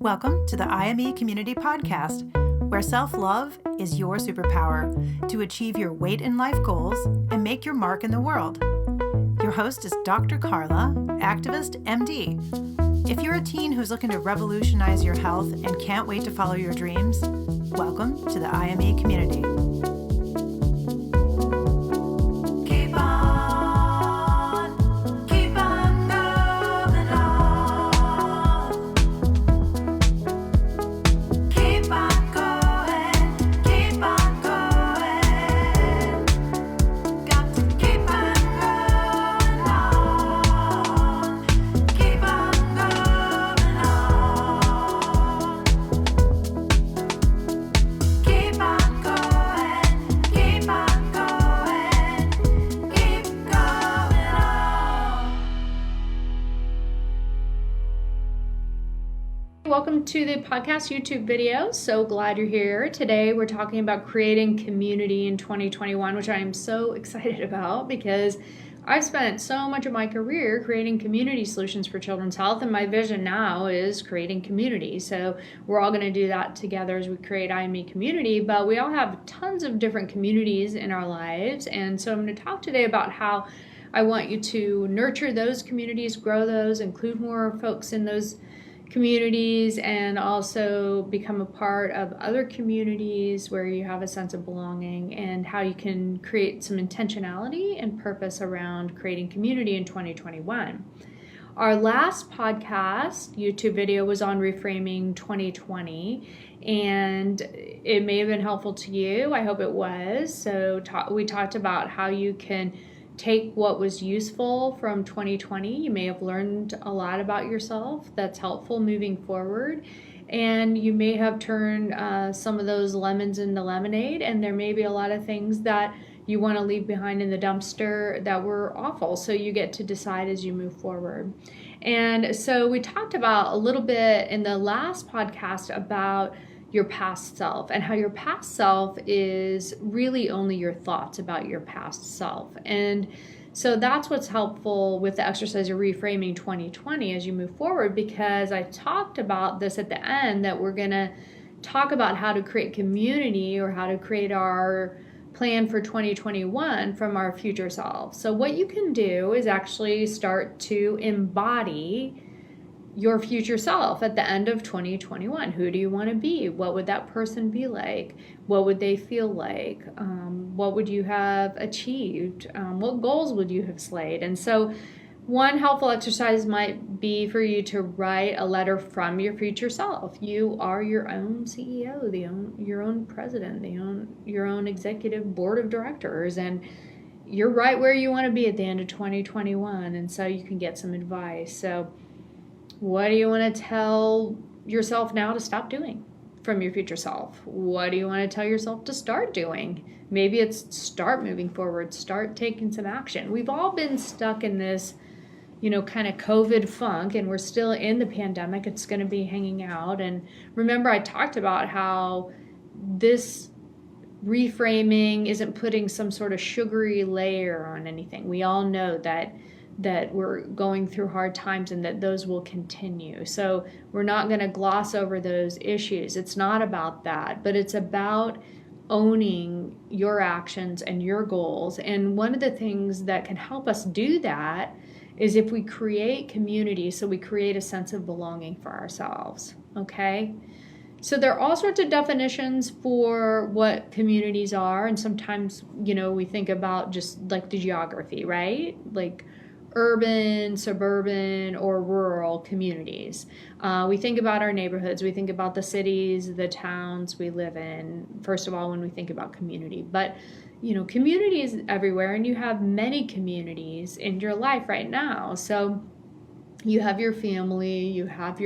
Welcome to the IME Community Podcast, where self-love is your superpower to achieve your weight and life goals and make your mark in the world. Your host is Dr. Carla, activist, MD. If you're a teen who's looking to revolutionize your health and can't wait to follow your dreams, welcome to the IME Community. Welcome to the podcast YouTube video. So glad you're here. Today we're talking about creating community in 2021, which I am so excited about because I've spent so much of my career creating community solutions for children's health, and my vision now is creating community. So we're all going to do that together as we create IME Community, but we all have tons of different communities in our lives, and so I'm going to talk today about how I want you to nurture those communities, grow those, include more folks in those communities, and also become a part of other communities where you have a sense of belonging, and how you can create some intentionality and purpose around creating community in 2021. Our last podcast YouTube video was on reframing 2020, and it may have been helpful to you. I hope it was. So we talked about how you can take what was useful from 2020. You may have learned a lot about yourself that's helpful moving forward. And you may have turned some of those lemons into lemonade. And there may be a lot of things that you want to leave behind in the dumpster that were awful. So you get to decide as you move forward. And so we talked about a little bit in the last podcast about your past self, and how your past self is really only your thoughts about your past self. And so that's what's helpful with the exercise of reframing 2020 as you move forward, because I talked about this at the end, that we're going to talk about how to create community, or how to create our plan for 2021 from our future self. So what you can do is actually start to embody your future self at the end of 2021. Who do you want to be? What would that person be like? What would they feel like? What would you have achieved? What goals would you have slayed? And so one helpful exercise might be for you to write a letter from your future self. You are your own CEO, your own president, your own executive board of directors, and you're right where you want to be at the end of 2021. And so you can get some advice. So what do you want to tell yourself now to stop doing from your future self? What do you want to tell yourself to start doing? Maybe it's start moving forward, start taking some action. We've all been stuck in this, kind of COVID funk, and we're still in the pandemic. It's going to be hanging out. And remember, I talked about how this reframing isn't putting some sort of sugary layer on anything. We all know that we're going through hard times, and that those will continue. So we're not going to gloss over those issues. It's not about that, but it's about owning your actions and your goals. And one of the things that can help us do that is if we create community, so we create a sense of belonging for ourselves, okay? So there are all sorts of definitions for what communities are, and sometimes, we think about just like the geography, right? Like urban, suburban, or rural communities. We think about our neighborhoods, we think about the cities, the towns we live in, first of all, when we think about community. But, community is everywhere, and you have many communities in your life right now. So you have your family, you have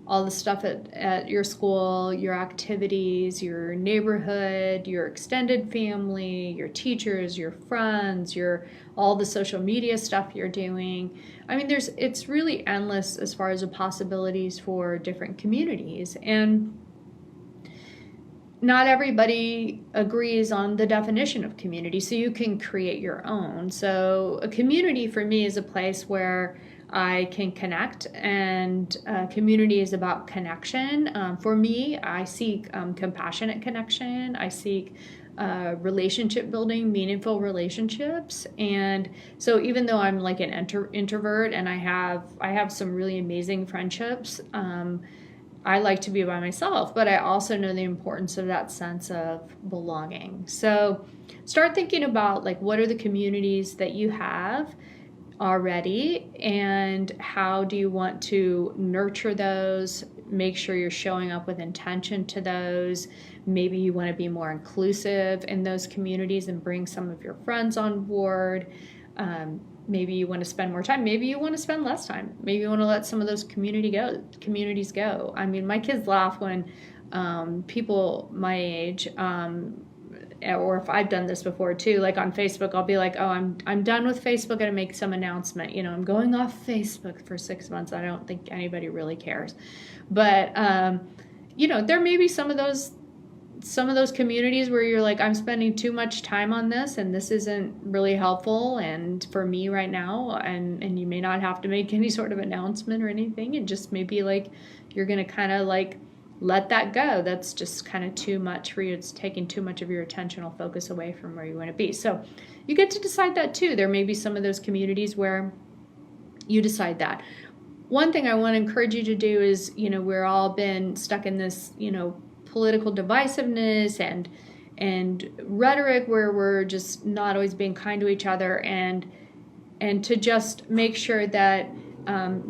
all the stuff at your school, your activities, your neighborhood, your extended family, your teachers, your friends, all the social media stuff you're doing. I mean, it's really endless as far as the possibilities for different communities. And not everybody agrees on the definition of community, so you can create your own. So a community for me is a place where I can connect, and community is about connection. For me, I seek compassionate connection. I seek relationship building, meaningful relationships. And so even though I'm like an introvert and I have some really amazing friendships, I like to be by myself, but I also know the importance of that sense of belonging. So start thinking about like, what are the communities that you have already, and how do you want to nurture those? Make sure you're showing up with intention to those. Maybe you want to be more inclusive in those communities and bring some of your friends on board. Maybe you want to spend more time. Maybe you want to spend less time. Maybe you want to let some of those communities go. I mean, my kids laugh when people my age, or if I've done this before too, like on Facebook, I'll be like, oh, I'm done with Facebook, and I make some announcement. You know, I'm going off Facebook for 6 months. I don't think anybody really cares. But, you know, there may be some of those communities where you're like, I'm spending too much time on this, and this isn't really helpful and for me right now, and you may not have to make any sort of announcement or anything. It just may be like you're going to kind of like let that go. That's just kind of too much for you. It's taking too much of your attentional focus away from where you want to be. So you get to decide that too. There may be some of those communities where you decide that. One thing I want to encourage you to do is, you know, we're all been stuck in this, you know, political divisiveness and rhetoric where we're just not always being kind to each other, and to just make sure that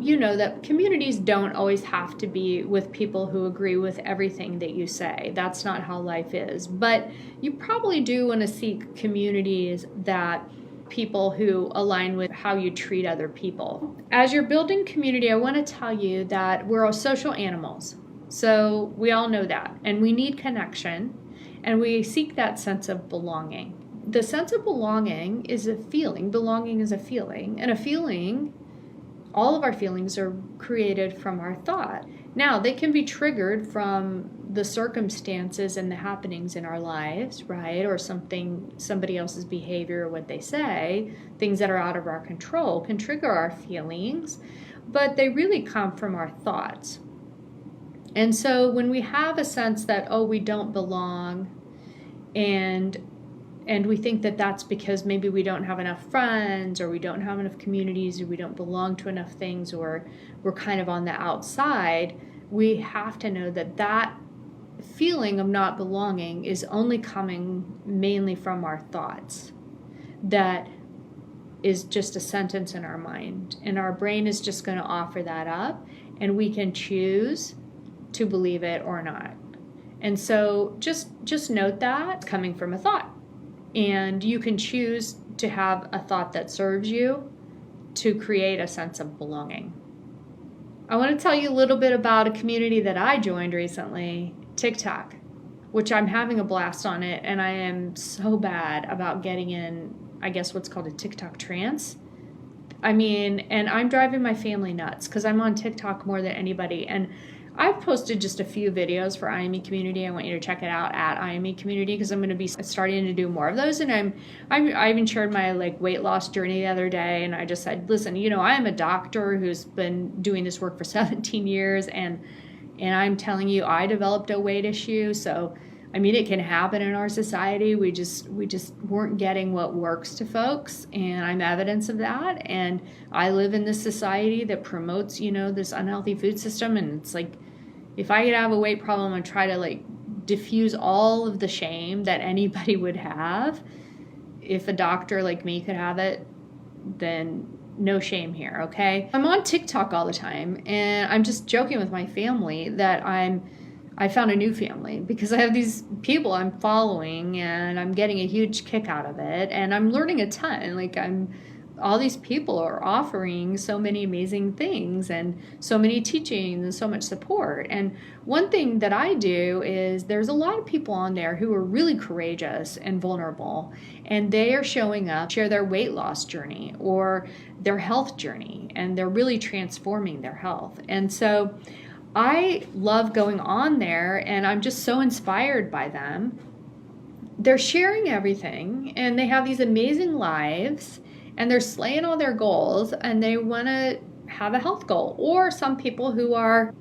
you know that communities don't always have to be with people who agree with everything that you say. That's not how life is. But you probably do want to seek communities that people who align with how you treat other people. As you're building community, I want to tell you that we're all social animals. So we all know that, and we need connection, and we seek that sense of belonging. The sense of belonging is a feeling. Belonging is a feeling, and a feeling, all of our feelings are created from our thought. Now, they can be triggered from the circumstances and the happenings in our lives, right? Or somebody else's behavior, or what they say, things that are out of our control can trigger our feelings, but they really come from our thoughts. And so when we have a sense that, oh, we don't belong, and we think that that's because maybe we don't have enough friends, or we don't have enough communities, or we don't belong to enough things, or we're kind of on the outside, we have to know that that feeling of not belonging is only coming mainly from our thoughts. That is just a sentence in our mind, and our brain is just going to offer that up, and we can choose to believe it or not. And so just note that it's coming from a thought. And you can choose to have a thought that serves you to create a sense of belonging. I want to tell you a little bit about a community that I joined recently, TikTok, which I'm having a blast on it, and I am so bad about getting in, I guess, what's called a TikTok trance. I mean, and I'm driving my family nuts because I'm on TikTok more than anybody. And I've posted just a few videos for IME Community. I want you to check it out at IME Community, because I'm going to be starting to do more of those. And I even shared my like weight loss journey the other day, and I just said, listen, you know, I am a doctor who's been doing this work for 17 years, and I'm telling you, I developed a weight issue. So I mean, it can happen in our society. We just weren't getting what works to folks, and I'm evidence of that. And I live in this society that promotes, you know, this unhealthy food system, and it's like, if I could have a weight problem and try to like diffuse all of the shame that anybody would have, if a doctor like me could have it, then no shame here, okay? I'm on TikTok all the time, and I'm just joking with my family that I found a new family because I have these people I'm following, and I'm getting a huge kick out of it, and I'm learning a ton. Like, all these people are offering so many amazing things, and so many teachings, and so much support. And one thing that I do is there's a lot of people on there who are really courageous and vulnerable, and they are showing up, share their weight loss journey or their health journey, and they're really transforming their health. And so I love going on there, and I'm just so inspired by them. They're sharing everything, and they have these amazing lives, and they're slaying all their goals, and they want to have a health goal, or some people who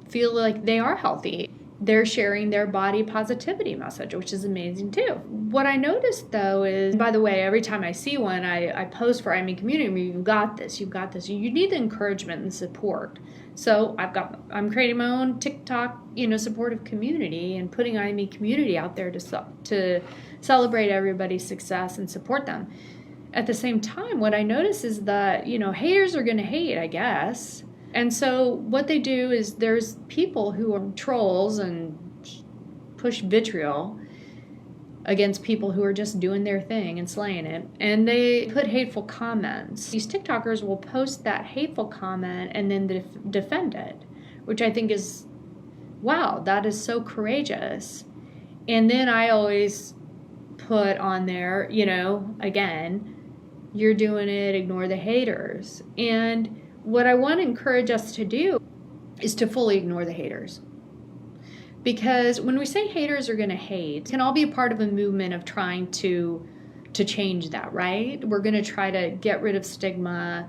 feel like they are healthy. They're sharing their body positivity message, which is amazing too. What I noticed though is, by the way, every time I see one, I post for IME Community, you've got this. You need the encouragement and support. So I'm creating my own TikTok, supportive community and putting IME Community out there to celebrate everybody's success and support them. At the same time, what I notice is that, haters are going to hate, I guess. And so what they do is there's people who are trolls and push vitriol against people who are just doing their thing and slaying it. And they put hateful comments. These TikTokers will post that hateful comment and then defend it, which I think is, wow, that is so courageous. And then I always put on there, again, you're doing it, ignore the haters. And what I want to encourage us to do is to fully ignore the haters. Because when we say haters are going to hate, it can all be a part of a movement of trying to change that, right? We're going to try to get rid of stigma.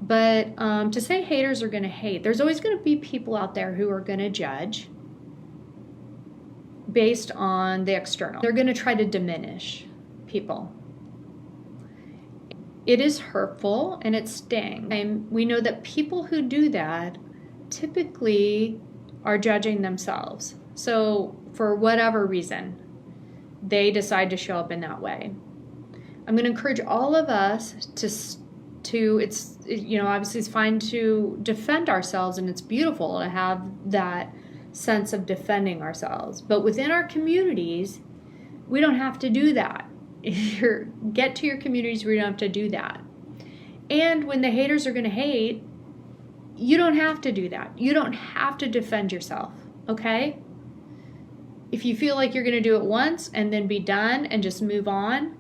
But to say haters are going to hate, there's always going to be people out there who are going to judge based on the external. They're going to try to diminish people. It is hurtful and it stings. And we know that people who do that typically are judging themselves. So for whatever reason, they decide to show up in that way. I'm going to encourage all of us to it's, obviously it's fine to defend ourselves, and it's beautiful to have that sense of defending ourselves. But within our communities, we don't have to do that. Get to your communities where you don't have to do that. And when the haters are going to hate, you don't have to do that. You don't have to defend yourself, okay? If you feel like you're going to do it once and then be done and just move on,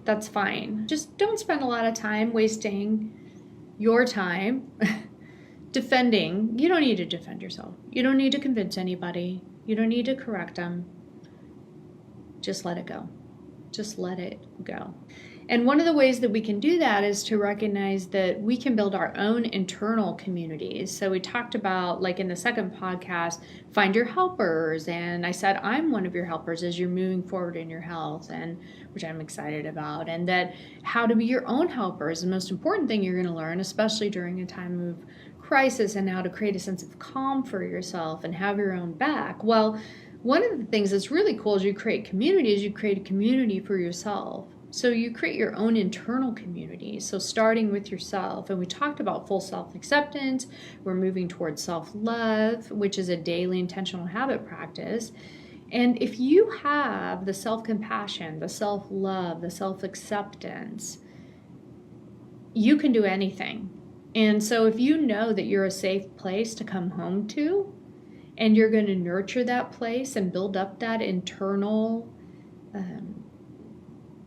that's fine. Just don't spend a lot of time wasting your time defending. You don't need to defend yourself. You don't need to convince anybody. You don't need to correct them. Just let it go. Just let it go. And one of the ways that we can do that is to recognize that we can build our own internal communities. So we talked about, like in the second podcast, find your helpers. And I said, I'm one of your helpers as you're moving forward in your health, and which I'm excited about. And that how to be your own helper is the most important thing you're going to learn, especially during a time of crisis, and how to create a sense of calm for yourself and have your own back. Well, one of the things that's really cool is you create communities. You create a community for yourself. So you create your own internal community. So starting with yourself, and we talked about full self-acceptance. We're moving towards self-love, which is a daily intentional habit practice. And if you have the self-compassion, the self-love, the self-acceptance, you can do anything. And so if you know that you're a safe place to come home to, and you're going to nurture that place and build up that internal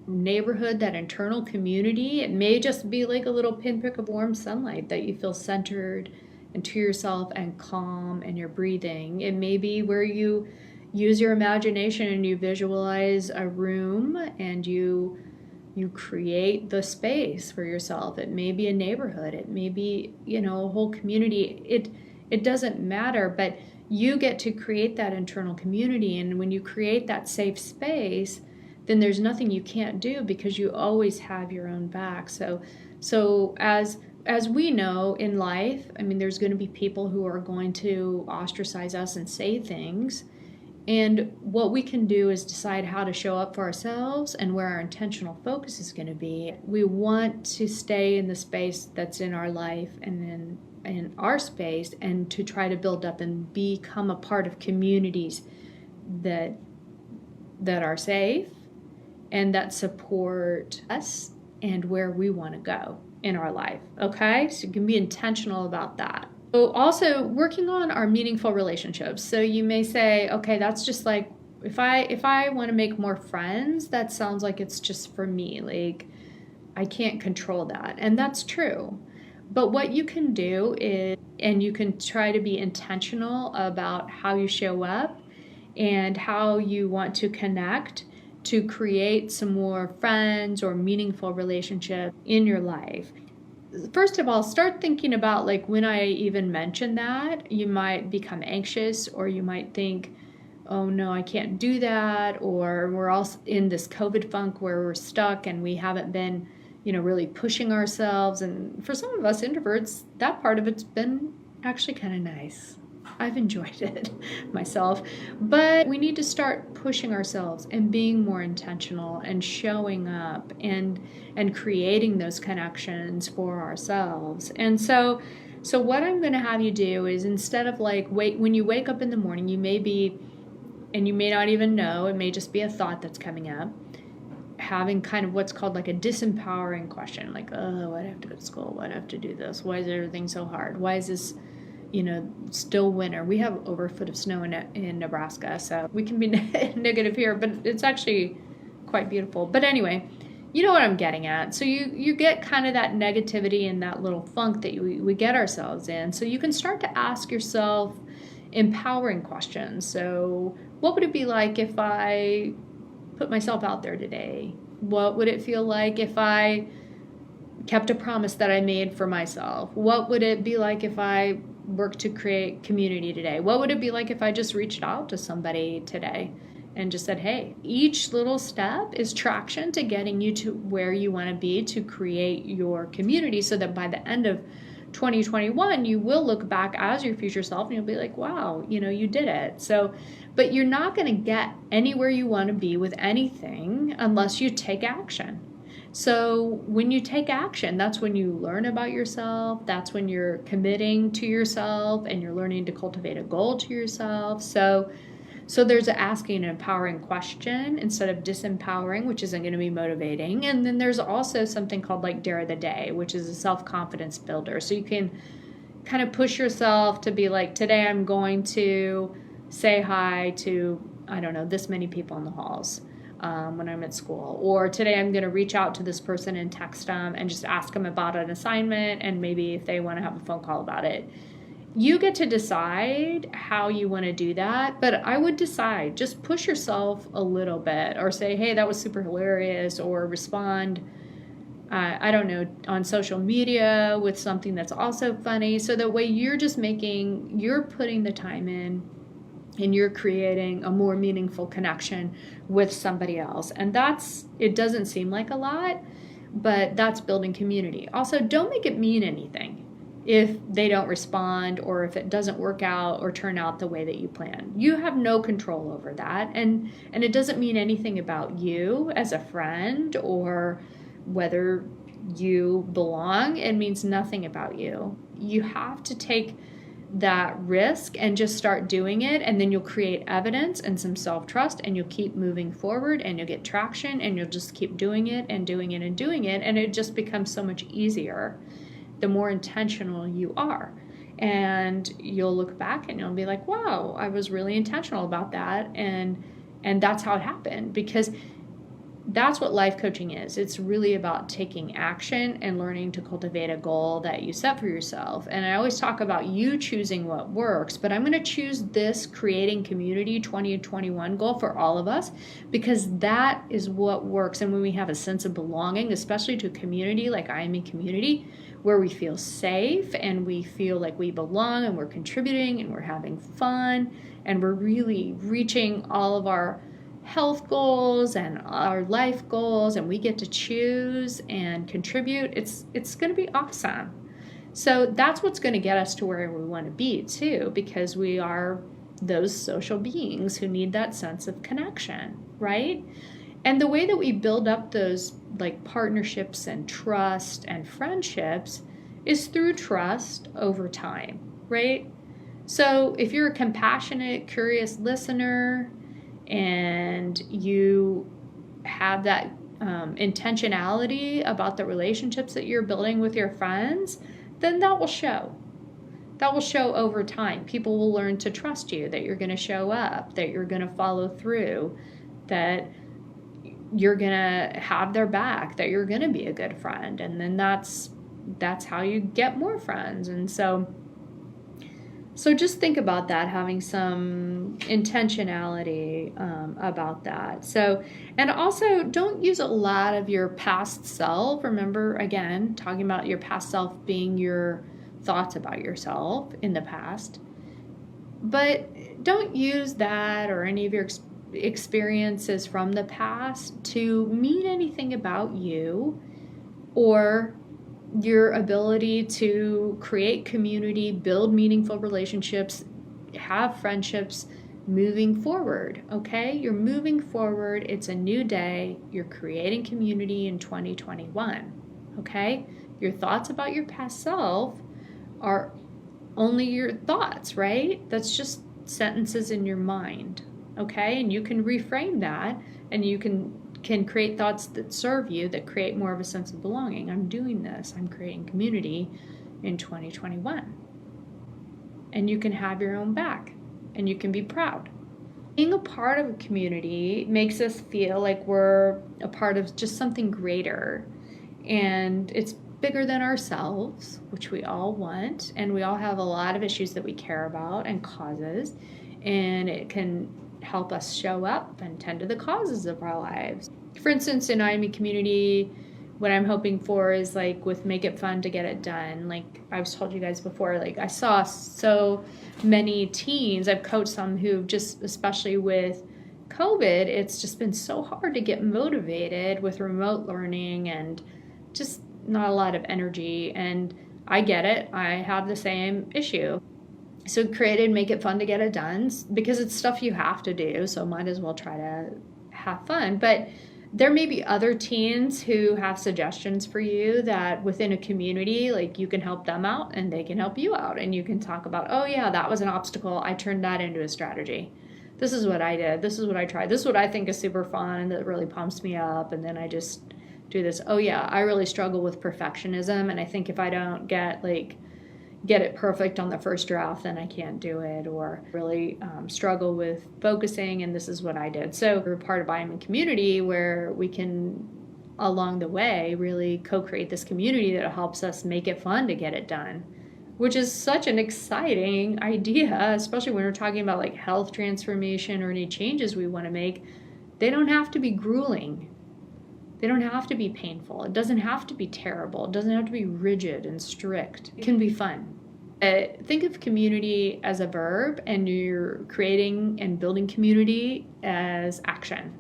neighborhood, that internal community. It may just be like a little pinprick of warm sunlight that you feel centered into yourself and calm, and you're breathing. It may be where you use your imagination and you visualize a room and you create the space for yourself. It may be a neighborhood. It may be, a whole community. It doesn't matter, but you get to create that internal community. And when you create that safe space, then there's nothing you can't do, because you always have your own back. So as we know in life, there's going to be people who are going to ostracize us and say things. And what we can do is decide how to show up for ourselves and where our intentional focus is going to be. We want to stay in the space that's in our life and in our space, and to try to build up and become a part of communities that are safe and that support us and where we want to go in our life. Okay? So you can be intentional about that. So also working on our meaningful relationships. So you may say, okay, that's just like, if I want to make more friends, that sounds like it's just for me. Like, I can't control that. And that's true. But what you can do is, and you can try to be intentional about how you show up and how you want to connect to create some more friends or meaningful relationships in your life. first of all, start thinking about like when I even mention that, you might become anxious, or you might think, oh no, I can't do that, or we're all in this COVID funk where we're stuck and we haven't been, really pushing ourselves. And for some of us introverts, that part of it's been actually kind of nice. I've enjoyed it myself, but we need to start pushing ourselves and being more intentional and showing up and creating those connections for ourselves. And so what I'm going to have you do is, instead of like when you wake up in the morning, you may be, and you may not even know, it may just be a thought that's coming up, having kind of what's called like a disempowering question, like, oh, why do I have to go to school? Why do I have to do this? Why is everything so hard? Why is this still winter? We have over a foot of snow in Nebraska, so we can be negative here, but it's actually quite beautiful. But anyway, you know what I'm getting at. So you get kind of that negativity and that little funk that we get ourselves in. So you can start to ask yourself empowering questions. So what would it be like if I put myself out there today? What would it feel like if I kept a promise that I made for myself? What would it be like if I work to create community today? What would it be like if I just reached out to somebody today and just said, hey? Each little step is traction to getting you to where you want to be to create your community, so that by the end of 2021, you will look back as your future self and you'll be like, wow, you did it. So, but you're not going to get anywhere you want to be with anything unless you take action. So when you take action, that's when you learn about yourself. That's when you're committing to yourself and you're learning to cultivate a goal to yourself. So there's asking an empowering question instead of disempowering, which isn't going to be motivating. And then there's also something called like Dare of the Day, which is a self-confidence builder. So you can kind of push yourself to be like, today I'm going to say hi to, I don't know, this many people in the halls. When I'm at school, or today I'm going to reach out to this person and text them and just ask them about an assignment, and maybe if they want to have a phone call about it. You get to decide how you want to do that, but I would decide, just push yourself a little bit, or say, hey, that was super hilarious, or respond, I don't know, on social media with something that's also funny. So that way you're putting the time in, and you're creating a more meaningful connection with somebody else. And it doesn't seem like a lot, but that's building community. Also, don't make it mean anything if they don't respond, or if it doesn't work out or turn out the way that you plan. You have no control over that. And it doesn't mean anything about you as a friend or whether you belong. It means nothing about you. You have to take that risk and just start doing it, and then you'll create evidence and some self-trust, and you'll keep moving forward, and you'll get traction, and you'll just keep doing it and doing it and doing it, and it just becomes so much easier the more intentional you are. And you'll look back and you'll be like, wow, I was really intentional about that, and that's how it happened. Because that's what life coaching is. It's really about taking action and learning to cultivate a goal that you set for yourself. And I always talk about you choosing what works, but I'm going to choose this creating community 2021 goal for all of us, because that is what works. And when we have a sense of belonging, especially to a community like IME Community, where we feel safe and we feel like we belong and we're contributing and we're having fun and we're really reaching all of our health goals and our life goals, and we get to choose and contribute, it's going to be awesome. So that's what's going to get us to where we want to be too, because we are those social beings who need that sense of connection, right? And the way that we build up those like partnerships and trust and friendships is through trust over time, right? So if you're a compassionate, curious listener, and you have that intentionality about the relationships that you're building with your friends, then that will show. That will show over time. People will learn to trust you, that you're going to show up, that you're going to follow through, that you're going to have their back, that you're going to be a good friend. And then that's how you get more friends. And so So just think about that, having some intentionality about that. So, and also don't use a lot of your past self. Remember, again, talking about your past self being your thoughts about yourself in the past. But don't use that or any of your experiences from the past to mean anything about you or your ability to create community, build meaningful relationships, have friendships moving forward, okay? You're moving forward. It's a new day. You're creating community in 2021, okay? Your thoughts about your past self are only your thoughts, right? That's just sentences in your mind, okay? And you can reframe that, and you can create thoughts that serve you, that create more of a sense of belonging. I'm doing this. I'm creating community in 2021. And you can have your own back, and you can be proud. Being a part of a community makes us feel like we're a part of just something greater, and it's bigger than ourselves, which we all want, and we all have a lot of issues that we care about and causes, and it can help us show up and tend to the causes of our lives. For instance, in IME Community, what I'm hoping for is like with Make It Fun to Get It Done. Like I've told you guys before, like I saw so many teens, I've coached some who've just, especially with COVID, it's just been so hard to get motivated with remote learning and just not a lot of energy. And I get it. I have the same issue. So created Make It Fun to Get It Done because it's stuff you have to do, so might as well try to have fun. But there may be other teens who have suggestions for you that within a community, like you can help them out and they can help you out. And you can talk about, oh yeah, that was an obstacle. I turned that into a strategy. This is what I did. This is what I tried. This is what I think is super fun that really pumps me up. And then I just do this. Oh yeah, I really struggle with perfectionism. And I think if I don't get it perfect on the first draft, then I can't do it, or really struggle with focusing, and this is what I did. So we're part of IME Community where we can, along the way, really co-create this community that helps us make it fun to get it done, which is such an exciting idea, especially when we're talking about like health transformation or any changes we want to make. They don't have to be grueling. They don't have to be painful. It doesn't have to be terrible. It doesn't have to be rigid and strict. It can be fun. Think of community as a verb, and you're creating and building community as action.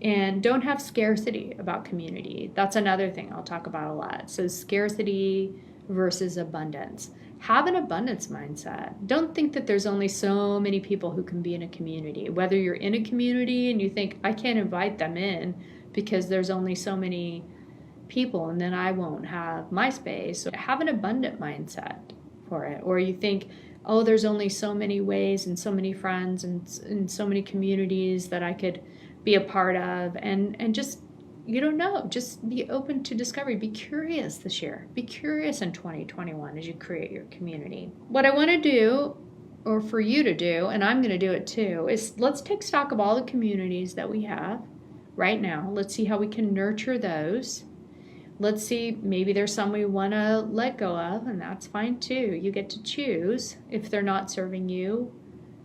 And don't have scarcity about community. That's another thing I'll talk about a lot. So scarcity versus abundance. Have an abundance mindset. Don't think that there's only so many people who can be in a community. Whether you're in a community and you think, I can't invite them in because there's only so many people and then I won't have my space. So have an abundant mindset for it. Or you think, oh, there's only so many ways and so many friends and so many communities that I could be a part of. And just, you don't know, just be open to discovery. Be curious this year. Be curious in 2021 as you create your community. What I want to do, or for you to do, and I'm going to do it too, is let's take stock of all the communities that we have right now. Let's see how we can nurture those. Let's see, maybe there's some we want to let go of, and that's fine too. You get to choose if they're not serving you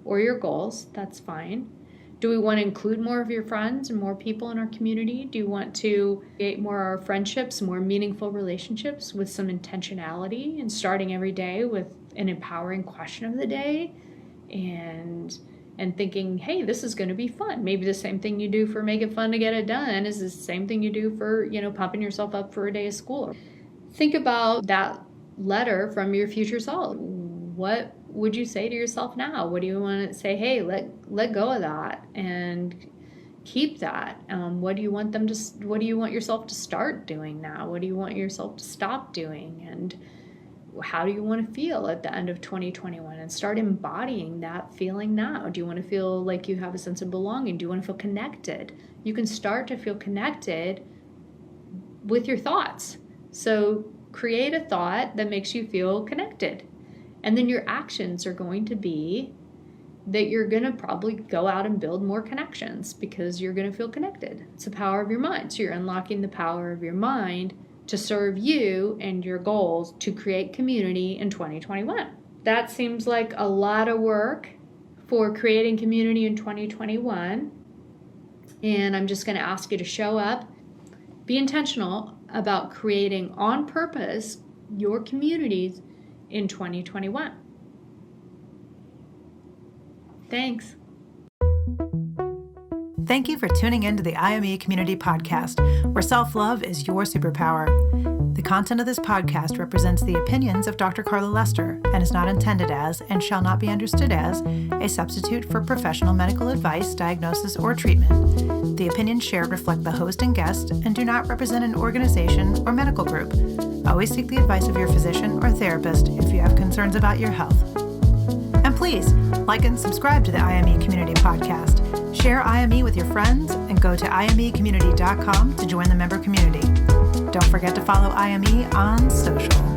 or your goals. That's fine. Do we want to include more of your friends and more people in our community? Do you want to create more friendships, more meaningful relationships with some intentionality and starting every day with an empowering question of the day and thinking, hey, this is going to be fun. Maybe the same thing you do for Make It Fun to Get It Done is the same thing you do for, pumping yourself up for a day of school. Think about that letter from your future self. What would you say to yourself now? What do you want to say? Hey, let go of that and keep that. What do you want yourself to start doing now? What do you want yourself to stop doing? And how do you want to feel at the end of 2021? And start embodying that feeling now. Do you want to feel like you have a sense of belonging? Do you want to feel connected? You can start to feel connected with your thoughts. So create a thought that makes you feel connected. And then your actions are going to be that you're going to probably go out and build more connections because you're going to feel connected. It's the power of your mind. So you're unlocking the power of your mind to serve you and your goals to create community in 2021. that seems like a lot of work for creating community in 2021. And I'm just going to ask you to show up, be intentional about creating on purpose your communities in 2021. Thanks. Thank you for tuning in to the IME Community Podcast, where self-love is your superpower. The content of this podcast represents the opinions of Dr. Carla Lester and is not intended as, and shall not be understood as, a substitute for professional medical advice, diagnosis, or treatment. The opinions shared reflect the host and guest and do not represent an organization or medical group. Always seek the advice of your physician or therapist if you have concerns about your health. And please, like and subscribe to the IME Community Podcast. Share IME with your friends and go to imecommunity.com to join the member community. Don't forget to follow IME on social.